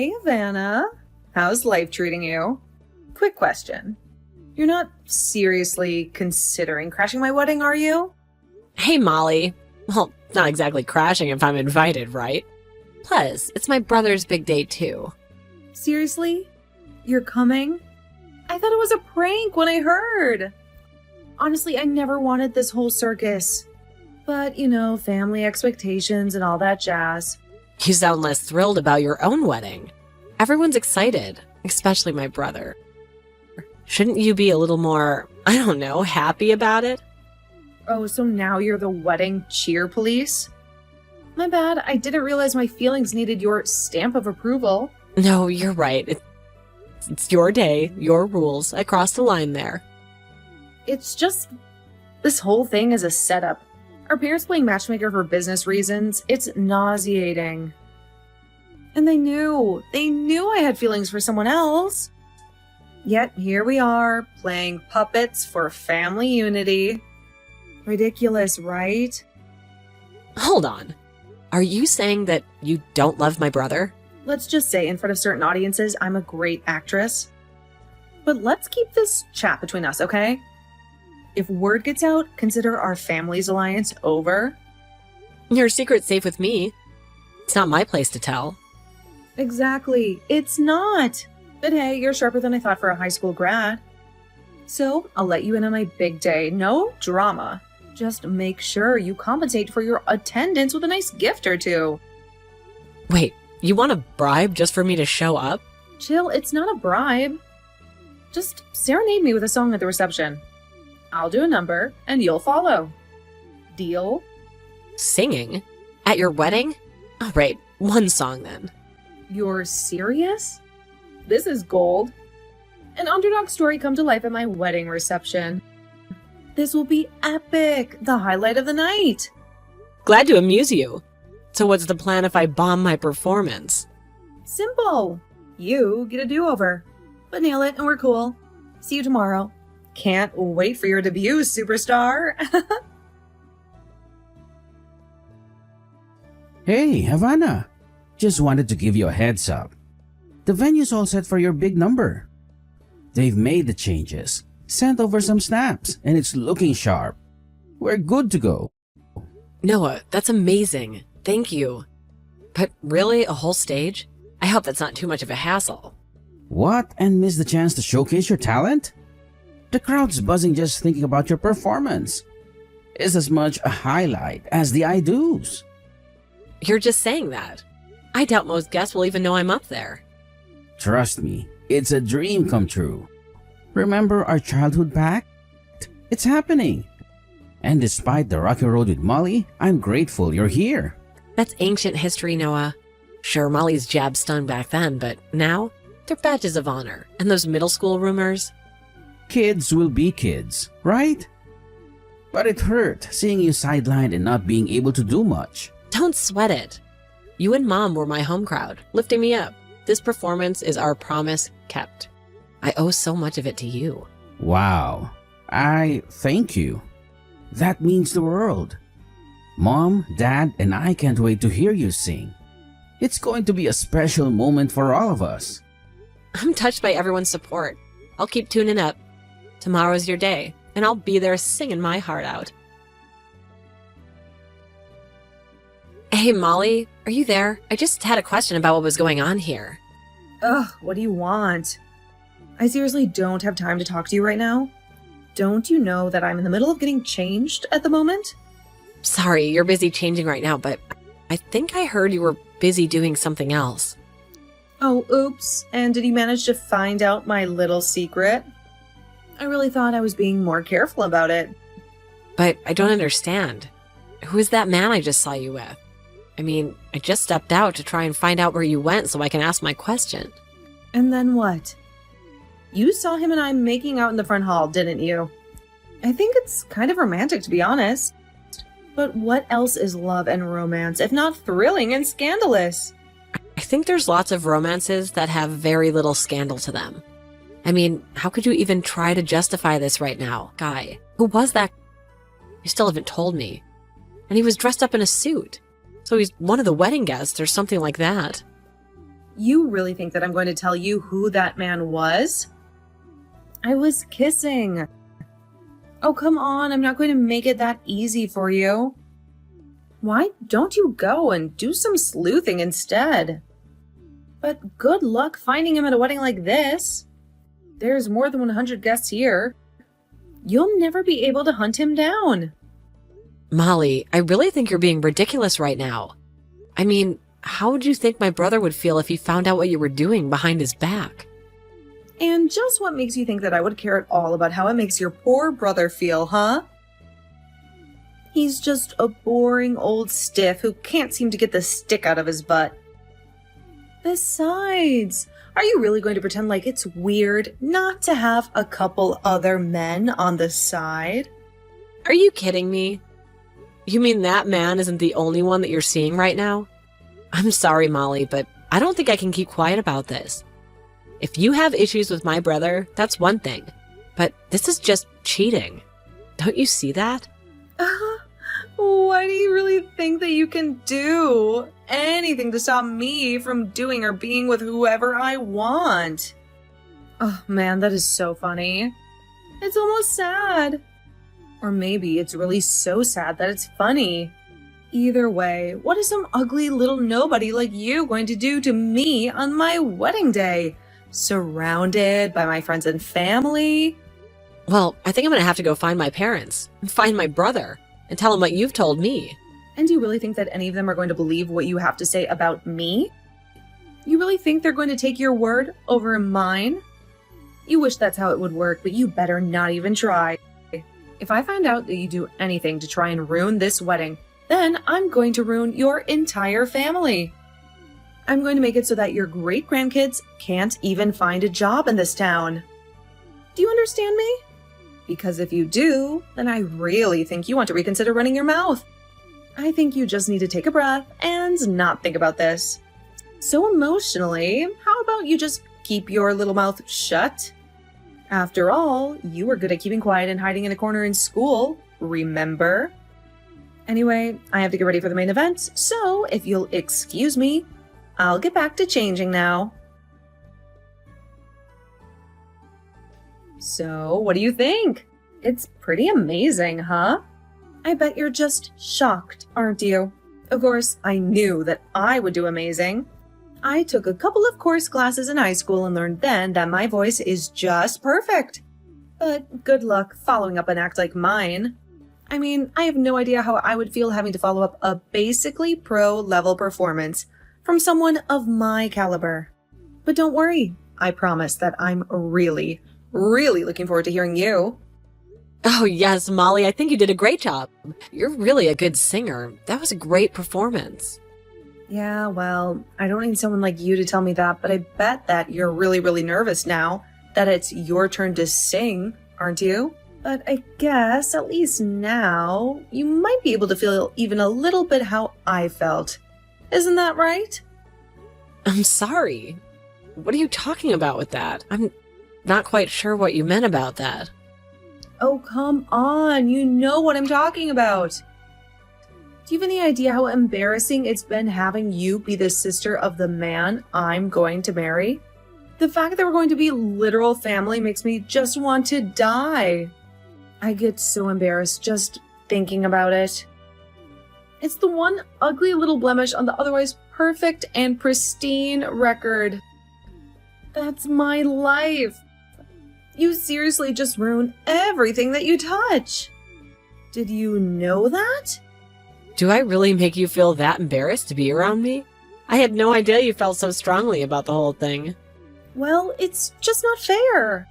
Hey, Havana. How's life treating you? Quick question. You're not seriously considering crashing my wedding, are you? Hey, Molly. Well, not exactly crashing if I'm invited, right? Plus, it's my brother's big day, too. Seriously? You're coming? I thought it was a prank when I heard. Honestly, I never wanted this whole circus. But, family expectations and all that jazz. You sound less thrilled about your own wedding. Everyone's excited, especially my brother. Shouldn't you be a little more, happy about it? Oh, so now you're the wedding cheer police? My bad, I didn't realize my feelings needed your stamp of approval. No, you're right. It's your day, your rules. I crossed the line there. It's just, this whole thing is a setup. Our parents playing matchmaker for business reasons. It's nauseating. And they knew I had feelings for someone else. Yet here we are, playing puppets for family unity. Ridiculous, right? Hold on. Are you saying that you don't love my brother? Let's just say in front of certain audiences, I'm a great actress. But let's keep this chat between us, okay? If word gets out, consider our family's alliance over. Your secret's safe with me. It's not my place to tell. Exactly. It's not. But hey, you're sharper than I thought for a high school grad. So I'll let you in on my big day. No drama. Just make sure you compensate for your attendance with a nice gift or two. Wait, you want a bribe just for me to show up? Chill, it's not a bribe. Just serenade me with a song at the reception. I'll do a number, and you'll follow. Deal? Singing? At your wedding? All right, one song then. You're serious? This is gold. An underdog story come to life at my wedding reception. This will be epic, the highlight of the night. Glad to amuse you. So what's the plan if I bomb my performance? Simple. You get a do-over. But nail it and we're cool. See you tomorrow. Can't wait for your debut, superstar. Hey, Havana. Just wanted to give you a heads up. The venue's all set for your big number. They've made the changes, sent over some snaps, and it's looking sharp. We're good to go. Noah, that's amazing. Thank you. But really, a whole stage? I hope that's not too much of a hassle. What? And miss the chance to showcase your talent? The crowd's buzzing just thinking about your performance. It's as much a highlight as the I-dos. You're just saying that. I doubt most guests will even know I'm up there. Trust me, it's a dream come true. Remember our childhood pact? It's happening. And despite the rocky road with Molly, I'm grateful you're here. That's ancient history, Noah. Sure, Molly's jab stung back then, but now they're badges of honor. And those middle school rumors? Kids will be kids, right? But it hurt seeing you sidelined and not being able to do much. Don't sweat it. You and Mom were my home crowd, lifting me up. This performance is our promise kept. I owe so much of it to you. Wow. I thank you. That means the world. Mom, Dad, and I can't wait to hear you sing. It's going to be a special moment for all of us. I'm touched by everyone's support. I'll keep tuning up. Tomorrow's your day, and I'll be there singing my heart out. Hey, Molly, are you there? I just had a question about what was going on here. Ugh, what do you want? I seriously don't have time to talk to you right now. Don't you know that I'm in the middle of getting changed at the moment? Sorry, you're busy changing right now, but I think I heard you were busy doing something else. Oh, oops. And did you manage to find out my little secret? I really thought I was being more careful about it. But I don't understand. Who is that man I just saw you with? I mean, I just stepped out to try and find out where you went so I can ask my question. And then what? You saw him and I making out in the front hall, didn't you? I think it's kind of romantic, to be honest. But what else is love and romance if not thrilling and scandalous? I think there's lots of romances that have very little scandal to them. I mean, how could you even try to justify this right now, guy? Who was that? You still haven't told me. And he was dressed up in a suit. So he's one of the wedding guests or something like that. You really think that I'm going to tell you who that man was? I was kissing. Oh, come on, I'm not going to make it that easy for you. Why don't you go and do some sleuthing instead? But good luck finding him at a wedding like this. There's more than 100 guests here. You'll never be able to hunt him down. Molly, I really think you're being ridiculous right now. I mean, how would you think my brother would feel if he found out what you were doing behind his back? And just what makes you think that I would care at all about how it makes your poor brother feel, huh? He's just a boring old stiff who can't seem to get the stick out of his butt. Besides, are you really going to pretend like it's weird not to have a couple other men on the side? Are you kidding me? You mean that man isn't the only one that you're seeing right now? I'm sorry, Molly, but I don't think I can keep quiet about this. If you have issues with my brother, that's one thing. But this is just cheating. Don't you see that? Why do you really think that you can do anything to stop me from doing or being with whoever I want? Oh man, that is so funny. It's almost sad. Or maybe it's really so sad that it's funny. Either way, what is some ugly little nobody like you going to do to me on my wedding day? Surrounded by my friends and family? Well, I think I'm going to have to go find my parents, and find my brother, and tell them what you've told me. And do you really think that any of them are going to believe what you have to say about me? You really think they're going to take your word over mine? You wish that's how it would work, but you better not even try. If I find out that you do anything to try and ruin this wedding, then I'm going to ruin your entire family. I'm going to make it so that your great-grandkids can't even find a job in this town. Do you understand me? Because if you do, then I really think you want to reconsider running your mouth. I think you just need to take a breath and not think about this. So emotionally, how about you just keep your little mouth shut? After all, you were good at keeping quiet and hiding in a corner in school, remember? Anyway, I have to get ready for the main event, so if you'll excuse me, I'll get back to changing now. So, what do you think? It's pretty amazing, huh? I bet you're just shocked, aren't you? Of course, I knew that I would do amazing. I took a couple of course classes in high school and learned then that my voice is just perfect. But good luck following up an act like mine. I mean, I have no idea how I would feel having to follow up a basically pro-level performance from someone of my caliber. But don't worry, I promise that I'm really looking forward to hearing you. Oh yes, Molly, I think you did a great job. You're really a good singer. That was a great performance. Yeah, well, I don't need someone like you to tell me that, but I bet that you're really nervous now that it's your turn to sing, aren't you? But I guess, at least now, you might be able to feel even a little bit how I felt. Isn't that right? I'm sorry. What are you talking about with that? I'm not quite sure what you meant about that. Oh, come on. You know what I'm talking about. Do you have any idea how embarrassing it's been having you be the sister of the man I'm going to marry? The fact that we're going to be literal family makes me just want to die. I get so embarrassed just thinking about it. It's the one ugly little blemish on the otherwise perfect and pristine record. That's my life. You seriously just ruin everything that you touch. Did you know that? Do I really make you feel that embarrassed to be around me? I had no idea you felt so strongly about the whole thing. Well, it's just not fair.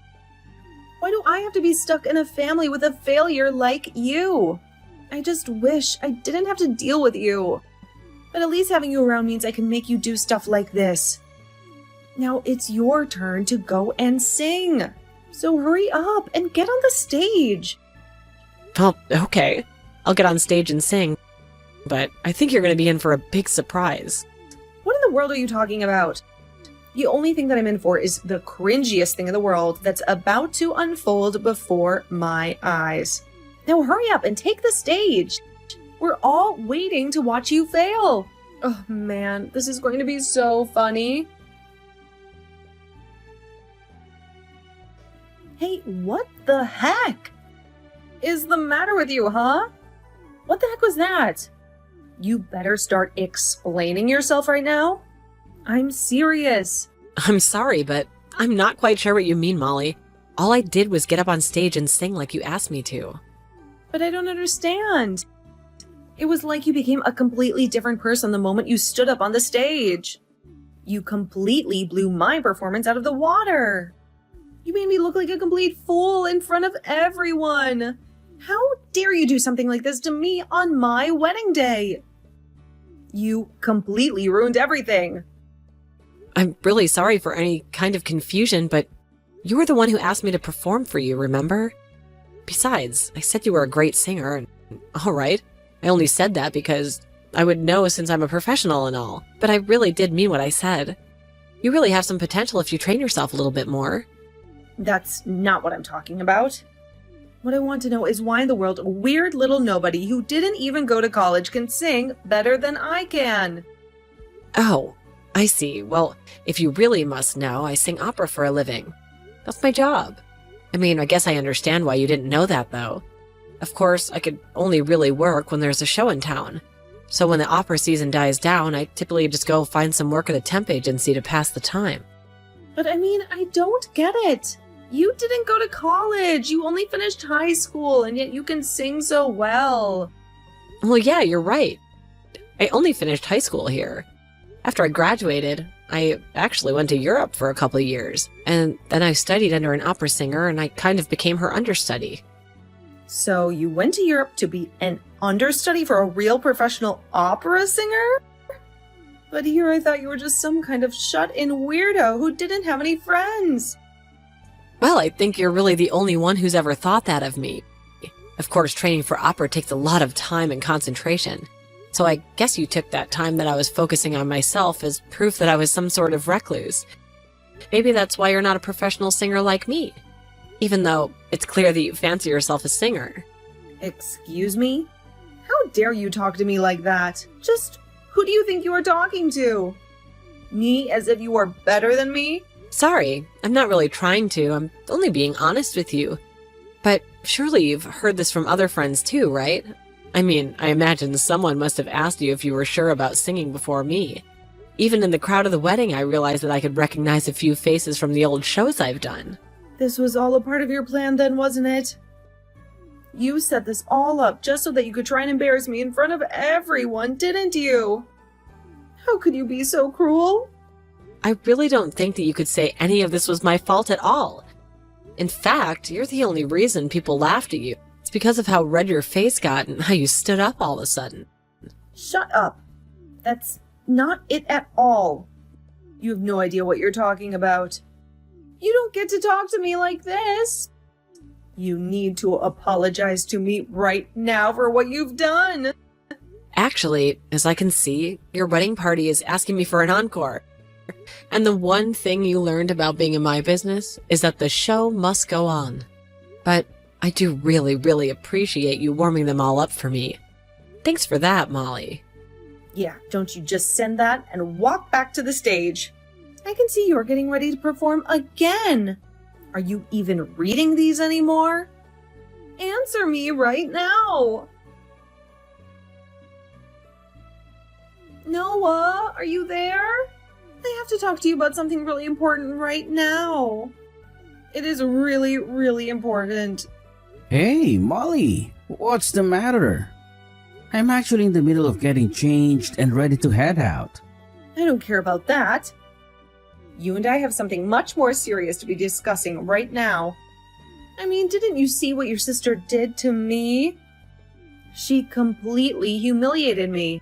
Why do I have to be stuck in a family with a failure like you? I just wish I didn't have to deal with you. But at least having you around means I can make you do stuff like this. Now it's your turn to go and sing. So hurry up and get on the stage. Well, okay. I'll get on stage and sing. But I think you're going to be in for a big surprise. What in the world are you talking about? The only thing that I'm in for is the cringiest thing in the world that's about to unfold before my eyes. Now hurry up and take the stage. We're all waiting to watch you fail. Oh man, this is going to be so funny. Hey, what the heck is the matter with you, huh? What the heck was that? You better start explaining yourself right now. I'm serious. I'm sorry, but I'm not quite sure what you mean, Molly. All I did was get up on stage and sing like you asked me to. But I don't understand. It was like you became a completely different person the moment you stood up on the stage. You completely blew my performance out of the water. You made me look like a complete fool in front of everyone. How dare you do something like this to me on my wedding day? You completely ruined everything. I'm really sorry for any kind of confusion, but you were the one who asked me to perform for you, remember? Besides, I said you were a great singer, and all right, I only said that because I would know since I'm a professional and all, but I really did mean what I said. You really have some potential if you train yourself a little bit more. That's not what I'm talking about. What I want to know is why in the world a weird little nobody who didn't even go to college can sing better than I can. Oh, I see. Well, if you really must know, I sing opera for a living. That's my job. I mean, I guess I understand why you didn't know that, though. Of course, I could only really work when there's a show in town. So when the opera season dies down, I typically just go find some work at a temp agency to pass the time. But I mean, I don't get it. You didn't go to college. You only finished high school, and yet you can sing so well. Well, yeah, you're right. I only finished high school here. After I graduated, I actually went to Europe for a couple of years, and then I studied under an opera singer, and I kind of became her understudy. So you went to Europe to be an understudy for a real professional opera singer? But here I thought you were just some kind of shut-in weirdo who didn't have any friends. Well, I think you're really the only one who's ever thought that of me. Of course, training for opera takes a lot of time and concentration. So I guess you took that time that I was focusing on myself as proof that I was some sort of recluse. Maybe that's why you're not a professional singer like me. Even though it's clear that you fancy yourself a singer. Excuse me? How dare you talk to me like that? Just who do you think you are talking to? Me as if you are better than me? Sorry, I'm not really trying to. I'm only being honest with you. But surely you've heard this from other friends too, right? I mean, I imagine someone must have asked you if you were sure about singing before me. Even in the crowd of the wedding, I realized that I could recognize a few faces from the old shows I've done. This was all a part of your plan then, wasn't it? You set this all up just so that you could try and embarrass me in front of everyone, didn't you? How could you be so cruel? I really don't think that you could say any of this was my fault at all. In fact, you're the only reason people laughed at you. It's because of how red your face got and how you stood up all of a sudden. Shut up. That's not it at all. You have no idea what you're talking about. You don't get to talk to me like this. You need to apologize to me right now for what you've done. Actually, as I can see, your wedding party is asking me for an encore. And the one thing you learned about being in my business is that the show must go on. But I do really, really appreciate you warming them all up for me. Thanks for that, Molly. Yeah, don't you just send that and walk back to the stage. I can see you're getting ready to perform again. Are you even reading these anymore? Answer me right now. Noah, are you there? I have to talk to you about something really important right now. It is really, really important. Hey, Molly, what's the matter? I'm actually in the middle of getting changed and ready to head out. I don't care about that. You and I have something much more serious to be discussing right now. I mean, didn't you see what your sister did to me? She completely humiliated me.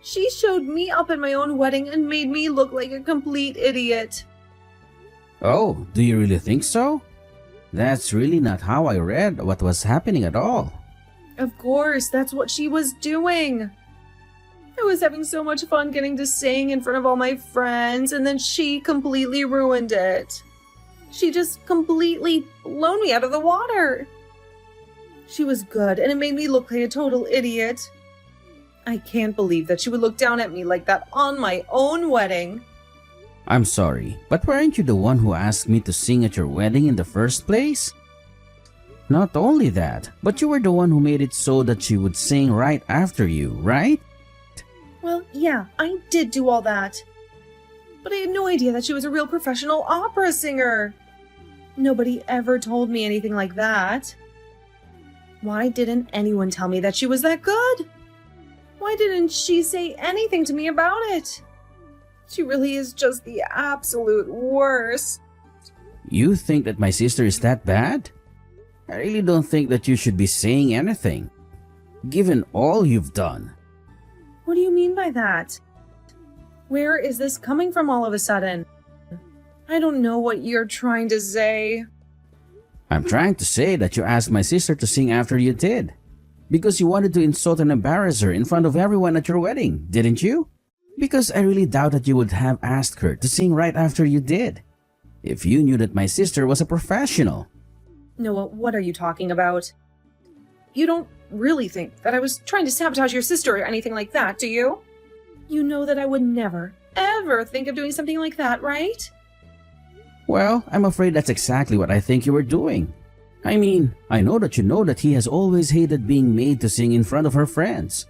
She showed me up at my own wedding and made me look like a complete idiot. Oh, do you really think so? That's really not how I read what was happening at all. Of course, that's what she was doing. I was having so much fun getting to sing in front of all my friends, and then she completely ruined it. She just completely blown me out of the water. She was good, and it made me look like a total idiot. I can't believe that she would look down at me like that on my own wedding. I'm sorry, but weren't you the one who asked me to sing at your wedding in the first place? Not only that, but you were the one who made it so that she would sing right after you, right? Well, yeah, I did do all that. But I had no idea that she was a real professional opera singer. Nobody ever told me anything like that. Why didn't anyone tell me that she was that good? Why didn't she say anything to me about it? She really is just the absolute worst. You think that my sister is that bad? I really don't think that you should be saying anything, given all you've done. What do you mean by that? Where is this coming from all of a sudden? I don't know what you're trying to say. I'm trying to say that you asked my sister to sing after you did, because you wanted to insult and embarrass her in front of everyone at your wedding, didn't you? Because I really doubt that you would have asked her to sing right after you did, if you knew that my sister was a professional. Noah, what are you talking about? You don't really think that I was trying to sabotage your sister or anything like that, do you? You know that I would never, ever think of doing something like that, right? Well, I'm afraid that's exactly what I think you were doing. I mean, I know that he has always hated being made to sing in front of her friends.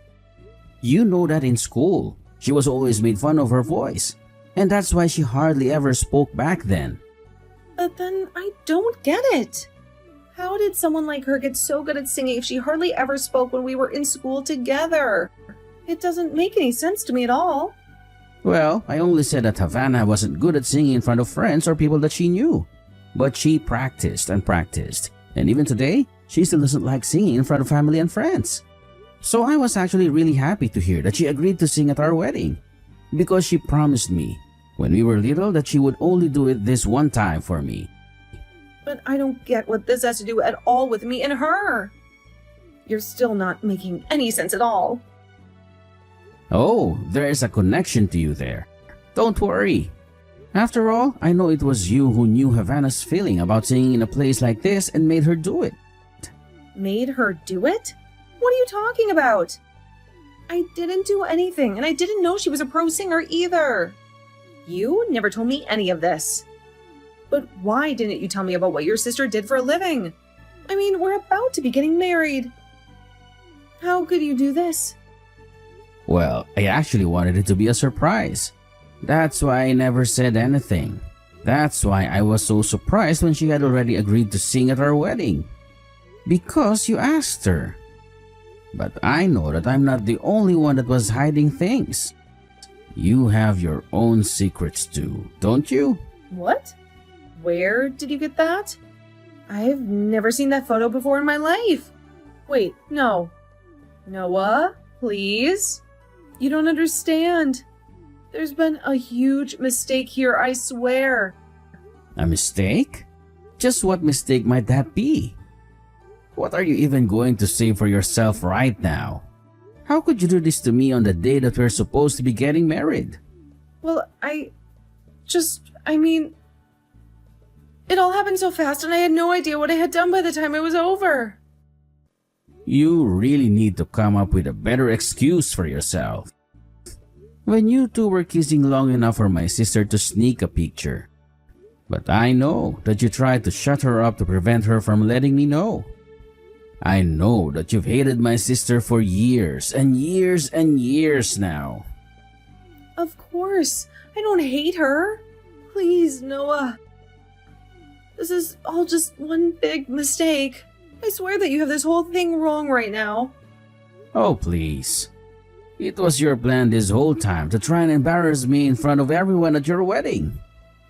You know that in school, she was always made fun of her voice, and that's why she hardly ever spoke back then. But then I don't get it. How did someone like her get so good at singing if she hardly ever spoke when we were in school together? It doesn't make any sense to me at all. Well, I only said that Havana wasn't good at singing in front of friends or people that she knew. But she practiced and practiced, and even today, she still doesn't like singing in front of family and friends. So I was actually really happy to hear that she agreed to sing at our wedding, because she promised me, when we were little, that she would only do it this one time for me. But I don't get what this has to do at all with me and her. You're still not making any sense at all. Oh, there is a connection to you there. Don't worry. After all, I know it was you who knew Havana's feeling about singing in a place like this and made her do it. Made her do it? What are you talking about? I didn't do anything, and I didn't know she was a pro singer either. You never told me any of this. But why didn't you tell me about what your sister did for a living? I mean, we're about to be getting married. How could you do this? Well, I actually wanted it to be a surprise. That's why I never said anything. That's why I was so surprised when she had already agreed to sing at our wedding. Because you asked her. But I know that I'm not the only one that was hiding things. You have your own secrets too, don't you? What? Where did you get that? I've never seen that photo before in my life. Wait, no. Noah, please? You don't understand. There's been a huge mistake here, I swear. A mistake? Just what mistake might that be? What are you even going to say for yourself right now? How could you do this to me on the day that we're supposed to be getting married? Well, I mean, it all happened so fast and I had no idea what I had done by the time it was over. You really need to come up with a better excuse for yourself. When you two were kissing long enough for my sister to sneak a picture. But I know that you tried to shut her up to prevent her from letting me know. I know that you've hated my sister for years and years and years now. Of course, I don't hate her. Please, Noah. This is all just one big mistake. I swear that you have this whole thing wrong right now. Oh, please. It was your plan this whole time to try and embarrass me in front of everyone at your wedding.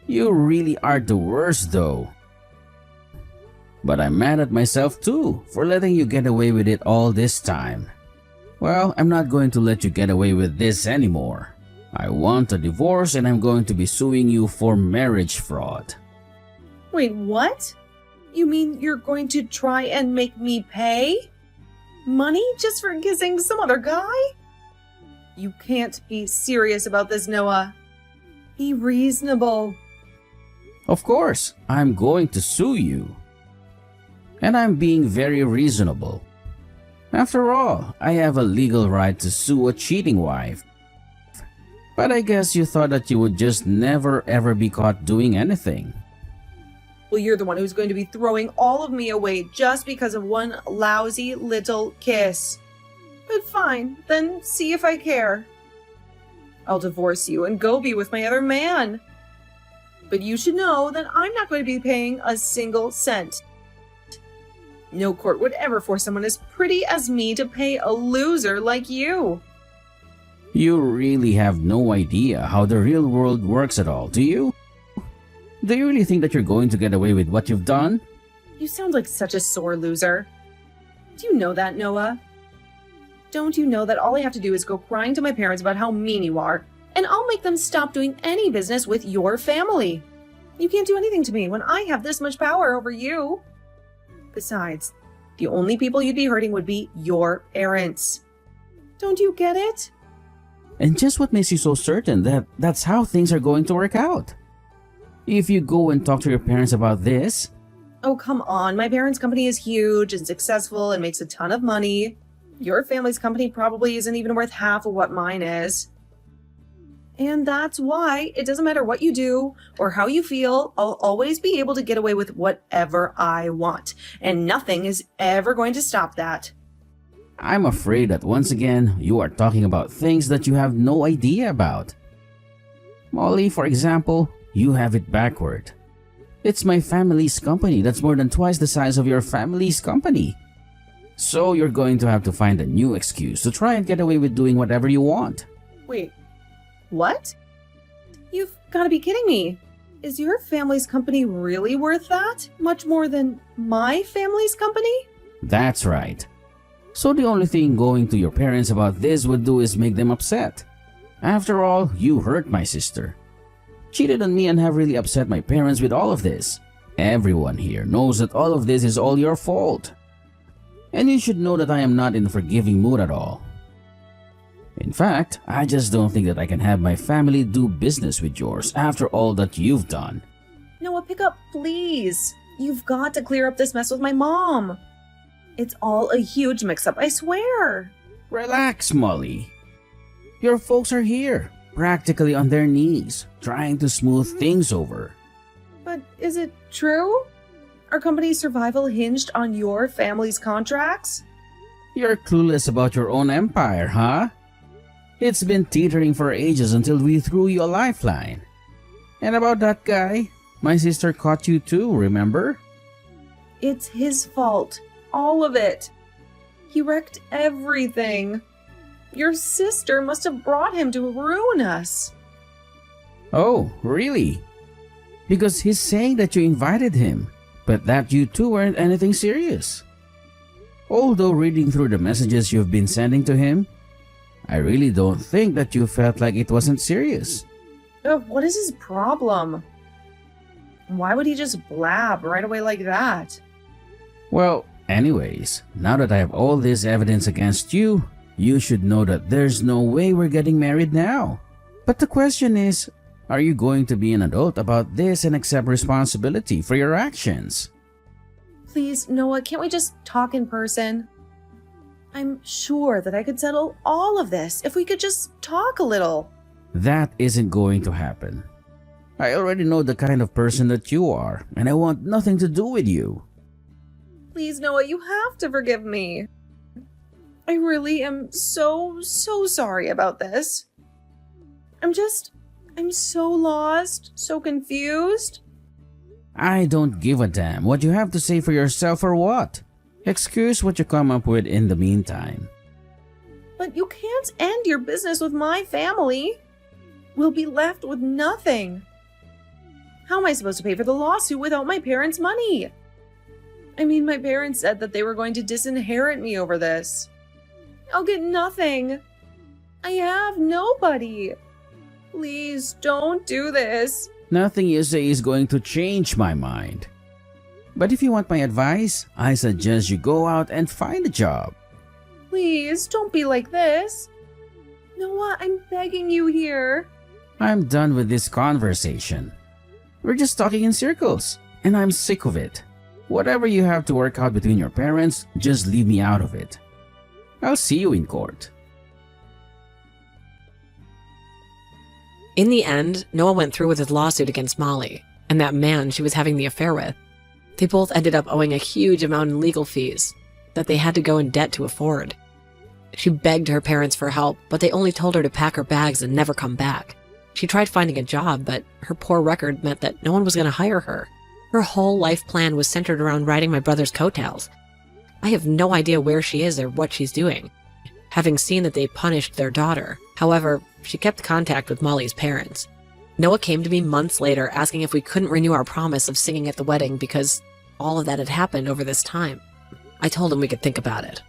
You really are the worst, though. But I'm mad at myself too for letting you get away with it all this time. Well, I'm not going to let you get away with this anymore. I want a divorce and I'm going to be suing you for marriage fraud. Wait, what? You mean you're going to try and make me pay? Money just for kissing some other guy? You can't be serious about this, Noah. Be reasonable. Of course, I'm going to sue you. And I'm being very reasonable. After all, I have a legal right to sue a cheating wife. But I guess you thought that you would just never ever be caught doing anything. Well, you're the one who's going to be throwing all of me away just because of one lousy little kiss. But fine, then see if I care. I'll divorce you and go be with my other man. But you should know that I'm not going to be paying a single cent. No court would ever force someone as pretty as me to pay a loser like you. You really have no idea how the real world works at all, do you? Do you really think that you're going to get away with what you've done? You sound like such a sore loser. Do you know that, Noah? Don't you know that all I have to do is go crying to my parents about how mean you are, and I'll make them stop doing any business with your family? You can't do anything to me when I have this much power over you. Besides, the only people you'd be hurting would be your parents. Don't you get it? And just what makes you so certain that that's how things are going to work out? If you go and talk to your parents about this... Oh, come on. My parents' company is huge and successful and makes a ton of money. Your family's company probably isn't even worth half of what mine is. And that's why it doesn't matter what you do or how you feel, I'll always be able to get away with whatever I want. And nothing is ever going to stop that. I'm afraid that once again, you are talking about things that you have no idea about. Molly, for example, you have it backward. It's my family's company that's more than twice the size of your family's company. So you're going to have to find a new excuse to try and get away with doing whatever you want. Wait, what? You've got to be kidding me. Is your family's company really worth that? Much more than my family's company? That's right. So the only thing going to your parents about this would do is make them upset. After all, you hurt my sister. Cheated on me and have really upset my parents with all of this. Everyone here knows that all of this is all your fault. And you should know that I am not in a forgiving mood at all. In fact, I just don't think that I can have my family do business with yours after all that you've done. Noah, pick up, please. You've got to clear up this mess with my mom. It's all a huge mix-up, I swear. Relax, Molly. Your folks are here, practically on their knees, trying to smooth things over. But is it true? Our company's survival hinged on your family's contracts? You're clueless about your own empire, huh? It's been teetering for ages until we threw you a lifeline. And about that guy, my sister caught you too, remember? It's his fault. All of it. He wrecked everything. Your sister must have brought him to ruin us. Oh, really? Because he's saying that you invited him, but that you two weren't anything serious. Although reading through the messages you've been sending to him, I really don't think that you felt like it wasn't serious. What is his problem? Why would he just blab right away like that? Well, anyways, now that I have all this evidence against you, you should know that there's no way we're getting married now. But the question is, are you going to be an adult about this and accept responsibility for your actions? Please, Noah, can't we just talk in person? I'm sure that I could settle all of this if we could just talk a little. That isn't going to happen. I already know the kind of person that you are, and I want nothing to do with you. Please, Noah, you have to forgive me. I really am so sorry about this. I'm so lost, so confused. I don't give a damn what you have to say for yourself or what. Excuse what you come up with in the meantime. But you can't end your business with my family. We'll be left with nothing. How am I supposed to pay for the lawsuit without my parents' money? I mean, my parents said that they were going to disinherit me over this. I'll get nothing. I have nobody. Please don't do this. Nothing you say is going to change my mind. But if you want my advice, I suggest you go out and find a job. Please don't be like this. Noah, I'm begging you here. I'm done with this conversation. We're just talking in circles, and I'm sick of it. Whatever you have to work out between your parents, just leave me out of it. I'll see you in court. In the end, Noah went through with his lawsuit against Molly and that man she was having the affair with. They both ended up owing a huge amount in legal fees that they had to go in debt to afford. She begged her parents for help, but they only told her to pack her bags and never come back. She tried finding a job, but her poor record meant that no one was going to hire her. Her whole life plan was centered around riding my brother's coattails. I have no idea where she is or what she's doing, having seen that they punished their daughter. However, she kept contact with Molly's parents. Noah came to me months later asking if we couldn't renew our promise of singing at the wedding because all of that had happened over this time. I told him we could think about it.